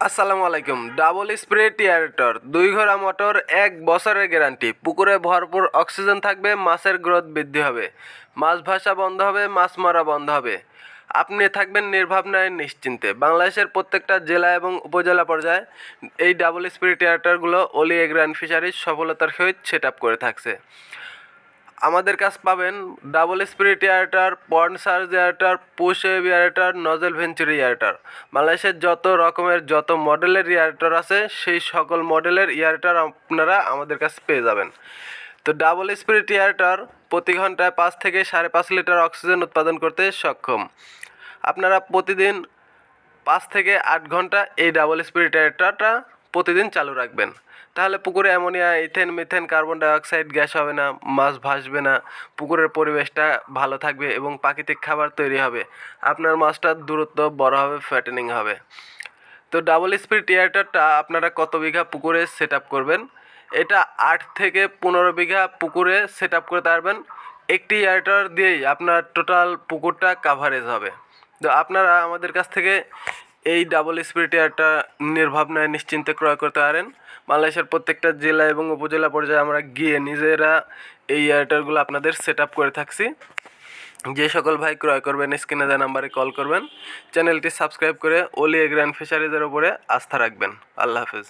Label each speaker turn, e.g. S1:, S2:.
S1: আসসালামু আলাইকুম। Double spray টিয়ারেটর 2 ঘোড়া মোটর 1 বছরের গ্যারান্টি। পুকুরে ভরপুর অক্সিজেন থাকবে, মাছের গ্রোথ বৃদ্ধি হবে, মাছ ভাসা বন্ধ হবে, মাছ মারা বন্ধ হবে। আপনি থাকবেন নির্ভাবনায় নিশ্চিন্তে। বাংলাদেশের প্রত্যেকটা জেলা এবং উপজেলা পর্যায়ে এই ডাবল স্প্রে টিয়ারেটরগুলো অলি এগ্রান ফিশারিজ সফলতার সহিত সেট আপ করে থাকছে। আমাদের কাছে পাবেন double spirit aerator, pond surge aerator, push wave aerator, nozzle venturi aerator. বাংলাদেশের যত রকমের যত মডেলের এয়ারেটার আছে সেই সকল মডেলের এয়ারেটার আপনারা আমাদের কাছে পেয়ে যাবেন। তো ডাবল স্পিরিট এয়ারেটার প্রতি ঘন্টায় 5 থেকে 5.5 লিটার অক্সিজেন উৎপাদন করতে সক্ষম। আপনারা প্রতিদিন 5 থেকে 8 ঘন্টা এই ডাবল স্পিরিট এয়ারেটারটা প্রতিদিন চালু রাখবেন। তাহলে পুকুরে ammonia, ethane, methane, carbon dioxide gas হবে না, মাছ ভাসবে না, পুকুরের পরিবেশটা ভালো থাকবে এবং প্রাকৃতিক খাবার তৈরি হবে। আপনার মাছটা দ্রুত বড় হবে, ফ্যাটেনিং হবে। তো ডাবল স্পিড এয়ারটারটা আপনারা কত বিঘা পুকুরে সেট আপ করবেন? এটা 8 থেকে 15 বিঘা পুকুরে সেট আপ করতে পারবেন। একটি এয়ারটার দিয়েই আপনার টোটাল পুকুরটা কাভারেজ হবে। তো আপনারা আমাদের কাছ থেকে এই ডাবল স্পিড এয়ারটা নির্ভাবনায় নিশ্চিন্তে ক্রয় করতে পারেন। বাংলাদেশের প্রত্যেকটা জেলা এবং উপজেলা পর্যায়ে আমরা গিয়ে নিজেরা এই এয়ারটারগুলো আপনাদের সেট আপ করে থাকছি। যে সকল ভাই ক্রয় করবেন স্ক্রিনে দেওয়া নাম্বারে কল করবেন। চ্যানেলটি সাবস্ক্রাইব করে অলি এগ্রান ফিশারিজের ওপরে আস্থা রাখবেন। আল্লাহ হাফেজ।